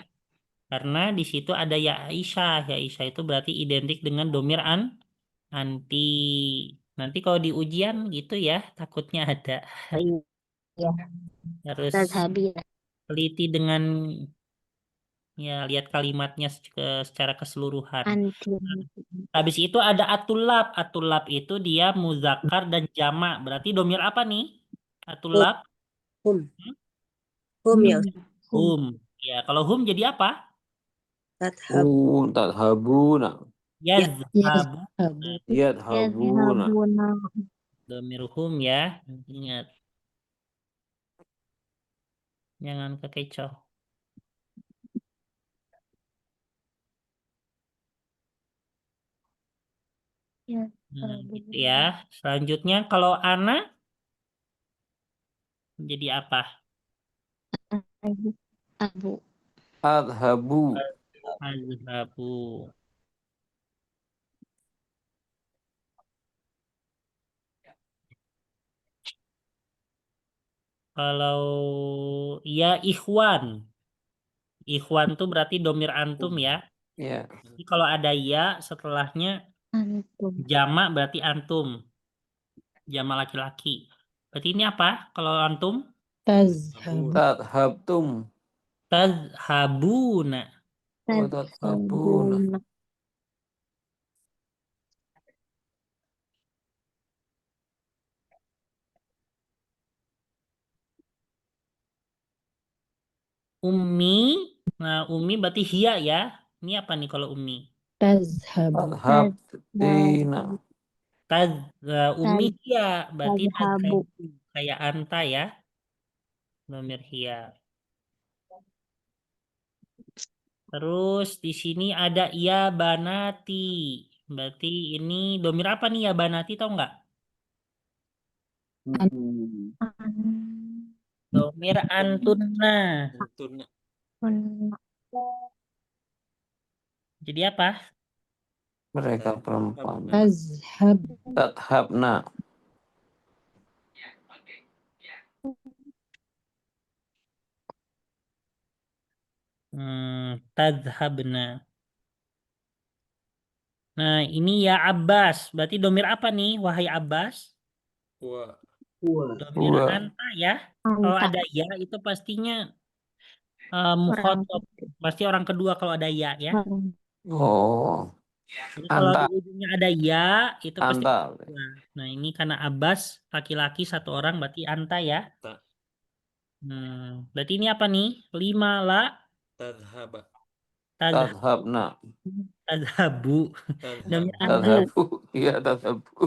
Speaker 1: Karena di situ ada ya Aisyah. Ya Aisyah itu berarti identik dengan domir anti. Nanti kalau di ujian gitu ya, takutnya ada.
Speaker 7: Iya.
Speaker 1: Harus
Speaker 7: Tadhabina.
Speaker 1: teliti dengan ya lihat kalimatnya secara keseluruhan.
Speaker 7: Anti.
Speaker 1: Habis itu ada atulab. Atulab itu dia muzakkar dan jamak. Berarti domir apa nih? Atulab?
Speaker 2: Hum. Hum ya Ustaz.
Speaker 1: Hum. Ya, kalau hum jadi apa?
Speaker 2: Tathab.
Speaker 6: Tadhabuna.
Speaker 1: Yazhabu.
Speaker 6: Yadhabuna.
Speaker 7: Yazhabuna.
Speaker 1: Domir hum ya. Ingat. Jangan kekecoh.
Speaker 7: Ya.
Speaker 1: Nah, gitu ya. Selanjutnya kalau ana jadi apa?
Speaker 7: Abu.
Speaker 6: Adhabu.
Speaker 1: Azhabu. Kalau ya ikhwan. Ikhwan tuh berarti domir antum ya.
Speaker 6: Ya.
Speaker 1: Jadi kalau ada ya setelahnya
Speaker 7: Antum.
Speaker 1: Jamak berarti antum. Jamak laki-laki. Berarti ini apa kalau antum?
Speaker 3: Tazhab.
Speaker 6: Tadhabtum.
Speaker 1: Tazhabuna.
Speaker 6: Oh, tadhabuna.
Speaker 7: Tadhabuna.
Speaker 1: Ummi. Nah, ummi berarti hia ya. Ini apa nih kalau ummi?
Speaker 3: Tazhabu.
Speaker 6: Tadhabtina.
Speaker 1: Ummi hia berarti
Speaker 7: Tadhabu.
Speaker 1: tazhabu. Kayak anta ya. Domir hia. Terus di sini ada ya banati. Berarti ini domir apa nih ya banati tahu nggak? Domir antunna.
Speaker 5: Antunna.
Speaker 7: Antunna.
Speaker 1: Jadi apa?
Speaker 6: Mereka perempuan.
Speaker 3: Tazhab.
Speaker 6: Tadhabna.
Speaker 1: Tadhabna. Nah, ini ya Abbas. Berarti domir apa nih, wahai Abbas?
Speaker 5: Wa.
Speaker 1: Domir
Speaker 6: Wa.
Speaker 1: anta ya. Kalau
Speaker 7: Anta.
Speaker 1: ada ya itu pastinya
Speaker 7: Orang
Speaker 1: mukhatab. Pasti orang kedua kalau ada ya ya.
Speaker 7: orang
Speaker 6: Oh.
Speaker 1: Jadi kalau di
Speaker 6: Anta.
Speaker 1: ujungnya ada ya itu pasti
Speaker 6: Anta.
Speaker 1: kedua. Nah, ini karena Abbas laki-laki satu orang berarti anta ya.
Speaker 5: Ta.
Speaker 1: Berarti ini apa nih? 5 la
Speaker 5: Tadhaba.
Speaker 6: Tadhabna.
Speaker 1: tadhabu. Domir
Speaker 5: Tadhabu.
Speaker 1: anta.
Speaker 6: Tadhabu. Iya, tadhabu.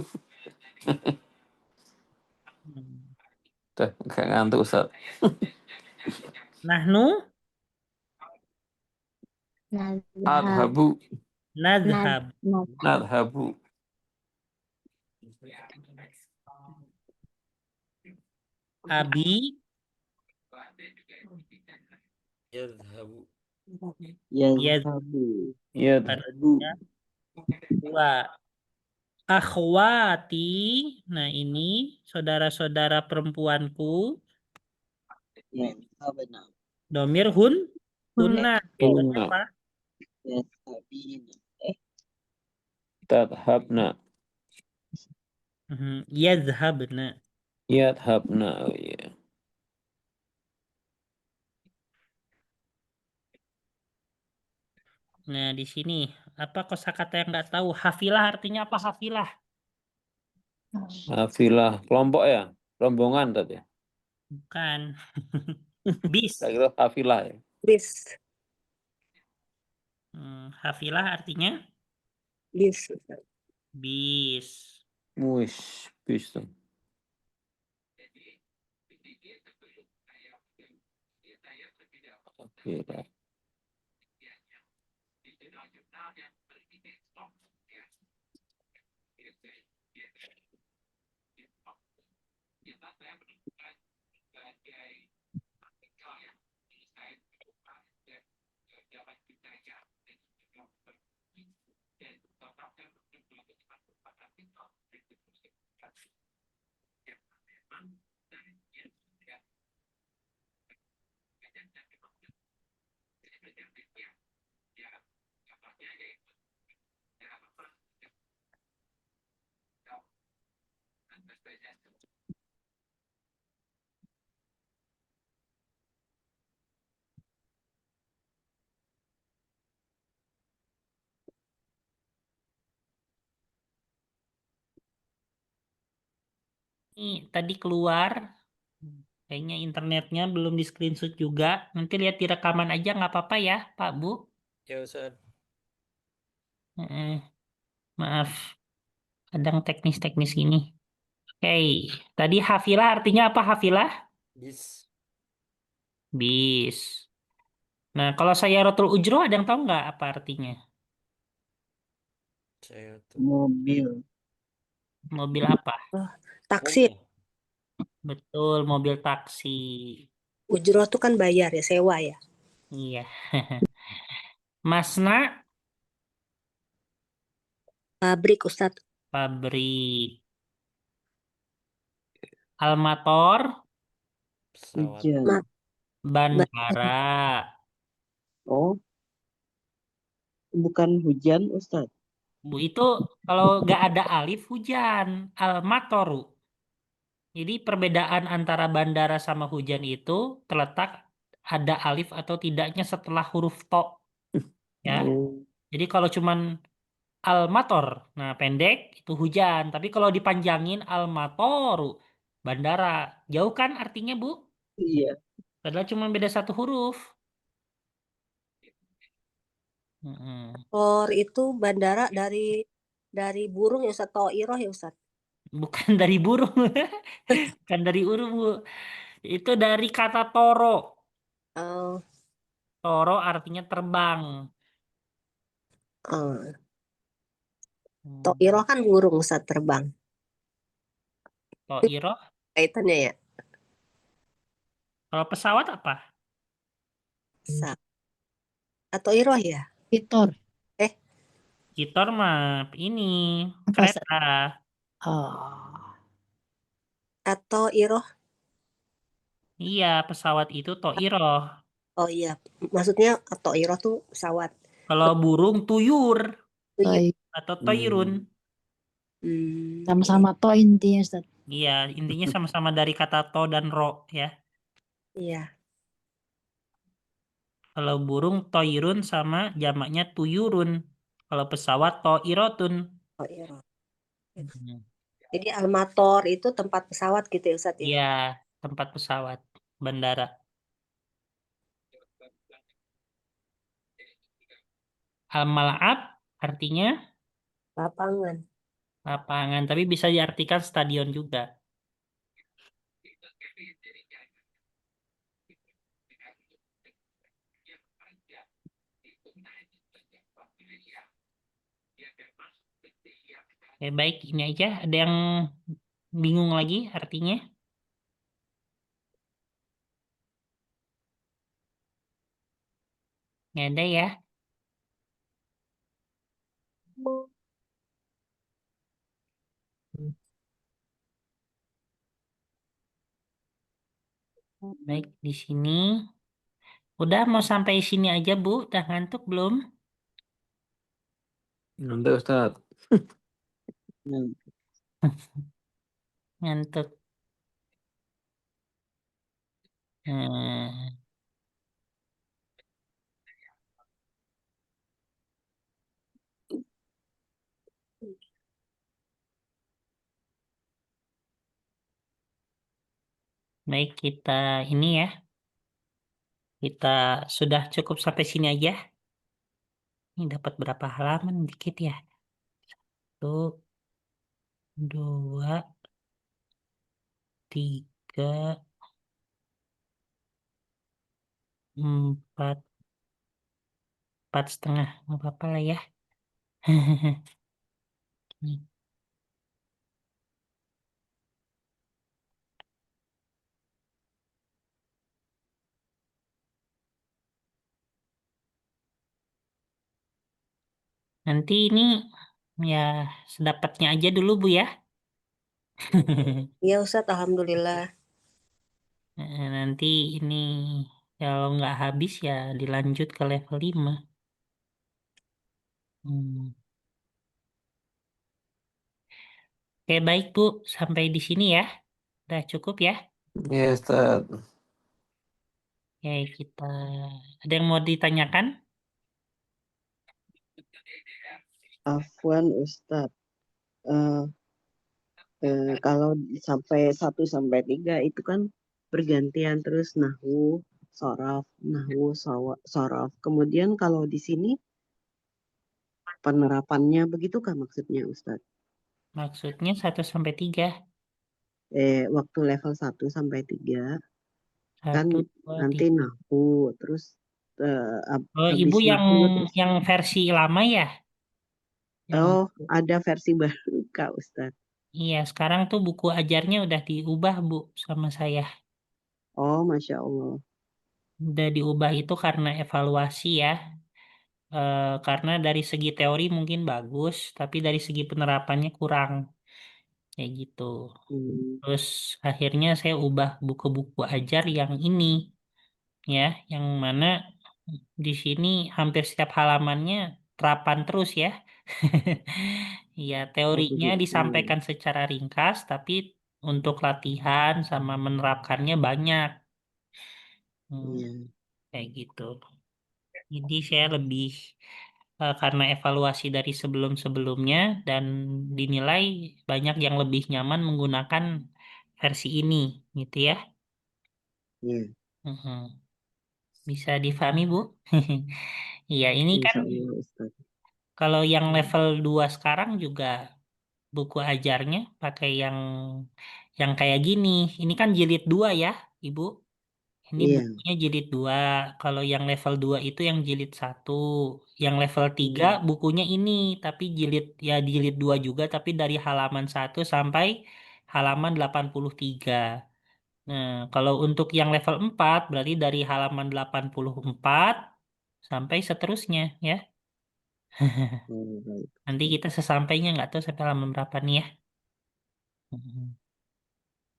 Speaker 6: Udah, gak ngantuk, Ustaz.
Speaker 1: Nahnu
Speaker 7: nazhab.
Speaker 6: Adhabu.
Speaker 1: nadhhab.
Speaker 6: Nadhabu.
Speaker 1: Abi
Speaker 5: Yadhabu.
Speaker 4: Yazhabu.
Speaker 6: Yadhabu.
Speaker 1: dua. Akhwati. Nah, ini saudara-saudara perempuanku.
Speaker 4: Yazhabna.
Speaker 1: Domir hunna.
Speaker 6: Hunna.
Speaker 1: Apa?
Speaker 4: Yazhabina.
Speaker 6: Tadhabna.
Speaker 1: Yadhhabna.
Speaker 6: Yadhabna. Oh, iya.
Speaker 1: Nah, di sini apa kosakata yang nggak tahu? Hafilah artinya apa hafilah?
Speaker 6: Hafilah. Kelompok ya? Rombongan tadi.
Speaker 1: Bukan. Bis.
Speaker 6: Saya kira hafilah ya.
Speaker 2: Bis.
Speaker 1: Hafilah artinya
Speaker 2: Bis.
Speaker 1: bis.
Speaker 6: Wish. Bisa. Hafilah.
Speaker 1: Ini tadi keluar. Kayaknya internetnya belum di screenshot juga. Nanti lihat di rekaman aja nggak apa-apa ya, Pak Bu.
Speaker 5: Ya Ustaz.
Speaker 1: Maaf, kadang teknis-teknis ini. Oke, tadi hafilah artinya apa hafilah?
Speaker 5: Bis.
Speaker 1: Bis. Nah, kalau saya rotul ujro ada yang tahu nggak apa artinya?
Speaker 5: Saya tuh.
Speaker 4: Mobil.
Speaker 1: Mobil apa?
Speaker 2: Taksi.
Speaker 5: Oh,
Speaker 1: Betul, mobil taksi.
Speaker 2: Ujroh tuh kan bayar ya, sewa ya.
Speaker 1: Iya. Masna,
Speaker 2: Pabrik Ustadz.
Speaker 1: pabrik. Almator,
Speaker 5: pesawat.
Speaker 4: Hujan.
Speaker 1: bandara.
Speaker 4: Oh. Bukan hujan, Ustaz.
Speaker 1: Bu, itu kalau nggak ada alif hujan, al-matoru. Jadi perbedaan antara bandara sama hujan itu terletak ada alif atau tidaknya setelah huruf to, ya.
Speaker 4: Oh,
Speaker 1: Jadi kalau cuman al-mator, nah pendek itu hujan. Tapi kalau dipanjangin al-matoru, bandara. Jauh kan artinya, Bu?
Speaker 4: iya.
Speaker 1: Padahal cuma beda satu huruf. Mm-mm.
Speaker 2: Or itu bandara dari burung ya Ustaz, Toiroh ya Ustaz.
Speaker 1: Bukan dari burung, bukan dari burung, Bu. Itu dari kata toro.
Speaker 2: Oh,
Speaker 1: Toro artinya terbang.
Speaker 2: oh.
Speaker 1: Hmm.
Speaker 2: Toiroh kan burung Ustaz terbang.
Speaker 1: Toiro.
Speaker 2: Kaitannya ya.
Speaker 1: Kalau pesawat apa?
Speaker 2: Sa. Atau Iroh ya?
Speaker 3: Victor.
Speaker 1: Kitor mah ini
Speaker 3: Apa, Ustaz?
Speaker 1: kereta.
Speaker 3: Oh.
Speaker 2: Atau Iroh?
Speaker 1: Iya, pesawat itu toiro.
Speaker 2: Oh iya, maksudnya atau Iroh tuh pesawat.
Speaker 1: Kalau burung tuyur
Speaker 2: Tuyul.
Speaker 3: Toy.
Speaker 1: atau toirun.
Speaker 2: Hmm,
Speaker 3: Sama-sama to intinya, Ustaz.
Speaker 1: Iya, intinya sama-sama dari kata to dan ro ya.
Speaker 2: iya.
Speaker 1: Kalau burung toirun sama jamaknya tuyurun. Kalau pesawat toirotun.
Speaker 2: Oh Iroh.
Speaker 1: Hmm.
Speaker 2: Jadi Almator itu tempat pesawat gitu ya Ustaz ya?
Speaker 1: Iya, tempat pesawat, bandara. Al-Mal'ab artinya
Speaker 2: Lapangan.
Speaker 1: lapangan, tapi bisa diartikan stadion juga. Baik, ini aja. Ada yang bingung lagi artinya? Nggak ada ya? Baik, di sini. Udah mau sampai sini aja, Bu. Udah ngantuk belum?
Speaker 6: Nanti Ustaz.
Speaker 4: Hmm.
Speaker 1: Ngantuk. Hmm. Baik, kita ini ya. Kita sudah cukup sampai sini aja. Ini dapat berapa halaman? Dikit ya. 1, 2, 3, 4, 4,5. Nggak apa-apa lah ya. Nanti ini ya sedapatnya aja dulu, Bu ya.
Speaker 2: Iya Ustaz, Alhamdulillah.
Speaker 1: Nanti ini kalau nggak habis ya dilanjut ke level 5. Hmm. Oke, baik Bu. Sampai di sini ya. Udah cukup ya.
Speaker 6: Ya Ustaz.
Speaker 1: Oke, kita ada yang mau ditanyakan?
Speaker 4: Afwan Ustadz. Eh, kalau sampai 1 sampai 3 itu kan bergantian terus nahwu, soraf. Kemudian kalau di sini penerapannya begitukah maksudnya Ustadz?
Speaker 1: Maksudnya 1 sampai 3.
Speaker 4: Waktu level 1 sampai 3 kan
Speaker 1: 1, 2,
Speaker 4: nanti
Speaker 1: 3.
Speaker 4: nahwu, terus
Speaker 1: Oh,
Speaker 4: habis
Speaker 1: Ibu yang
Speaker 4: nahwu terus
Speaker 1: versi lama ya? Yang
Speaker 4: ada versi baru Kak Ustadz.
Speaker 1: iya, sekarang tuh buku ajarnya udah diubah, Bu, sama saya.
Speaker 4: Oh, Masya Allah.
Speaker 1: Udah diubah itu karena evaluasi ya. Karena dari segi teori mungkin bagus, tapi dari segi penerapannya kurang. Kayak gitu.
Speaker 4: Hmm.
Speaker 1: Terus akhirnya saya ubah buku-buku ajar yang ini, ya, yang mana di sini hampir setiap halamannya terapan terus ya. Ya, teorinya
Speaker 4: begitu.
Speaker 1: disampaikan secara ringkas, tapi untuk latihan sama menerapkannya banyak.
Speaker 4: Iya.
Speaker 1: Kayak gitu. Jadi saya lebih karena evaluasi dari sebelum-sebelumnya dan dinilai banyak yang lebih nyaman menggunakan versi ini, gitu ya.
Speaker 4: Iya.
Speaker 1: Mhm. Bisa difahami, Bu? Iya, ini kan
Speaker 4: Insya Allah Ustaz.
Speaker 1: kalau yang level 2 sekarang juga buku ajarnya pakai yang kayak gini. Ini kan jilid 2 ya, Ibu. Ini
Speaker 4: Iya.
Speaker 1: bukunya jilid 2. Kalau yang level 2 itu yang jilid 1. Yang level 3 bukunya ini, tapi jilid 2 juga, tapi dari halaman 1 sampai halaman 83. Nah, kalau untuk yang level 4 berarti dari halaman 84 sampai seterusnya ya.
Speaker 4: Oh, baik.
Speaker 1: Nanti kita sesampainya nggak tahu sampai halaman berapa nih ya.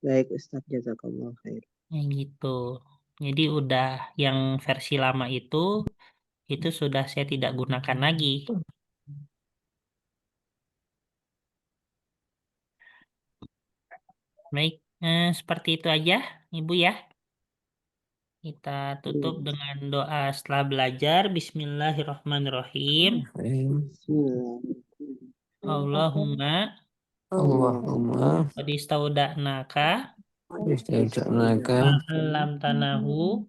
Speaker 4: Baik Ustaz, jazakallah khair.
Speaker 1: Yang gitu. Jadi udah yang versi lama itu sudah saya tidak gunakan lagi. Baik, seperti itu aja, Ibu ya. Kita tutup dengan doa setelah belajar. Bismillahirrahmanirrahim.
Speaker 4: Bismillahirrahmanirrahim.
Speaker 1: Allahumma
Speaker 6: Allahumma
Speaker 1: qad istauda'naka
Speaker 6: istaudanaka
Speaker 1: lam tanahu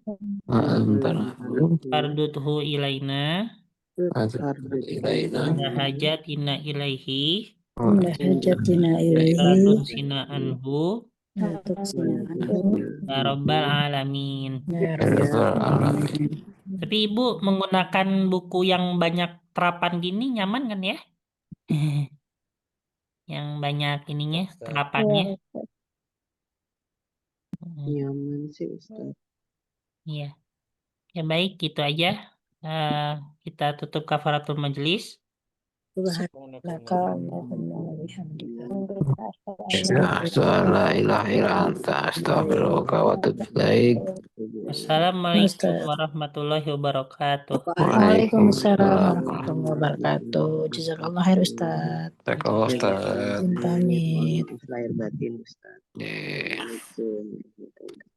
Speaker 6: ma'antanahu
Speaker 1: farduthu ilaina
Speaker 6: ilaina
Speaker 1: hajatina ilaihi
Speaker 3: Inna hajatina ilaihi
Speaker 1: Radunsina anhu
Speaker 3: tuksina anhu
Speaker 1: ya rabbal alamin.
Speaker 3: ya
Speaker 6: rabbal
Speaker 3: rabbal
Speaker 6: alamin.
Speaker 1: Tapi Ibu menggunakan buku yang banyak terapan gini nyaman kan ya? Yang banyak ininya,
Speaker 5: Ustaz.
Speaker 1: terapannya.
Speaker 4: Nyaman sih Ustaz.
Speaker 1: Iya. Ya baik, gitu aja. Kita tutup kafaratul majelis.
Speaker 3: laka Allahumma wa bihamdika
Speaker 6: Asyhadu an la ilaha illa anta astaghfiruka wa atubu ilaik.
Speaker 1: Assalamualaikum warahmatullahi wabarakatuh.
Speaker 3: Waalaikumsalam warahmatullahi wabarakatuh. Jazakallah khair Ustaz.
Speaker 6: Jazakallah Ustaz.
Speaker 3: Pamit.
Speaker 4: Lahir batin Ustaz.
Speaker 6: Iya.
Speaker 4: Assalamualaikum.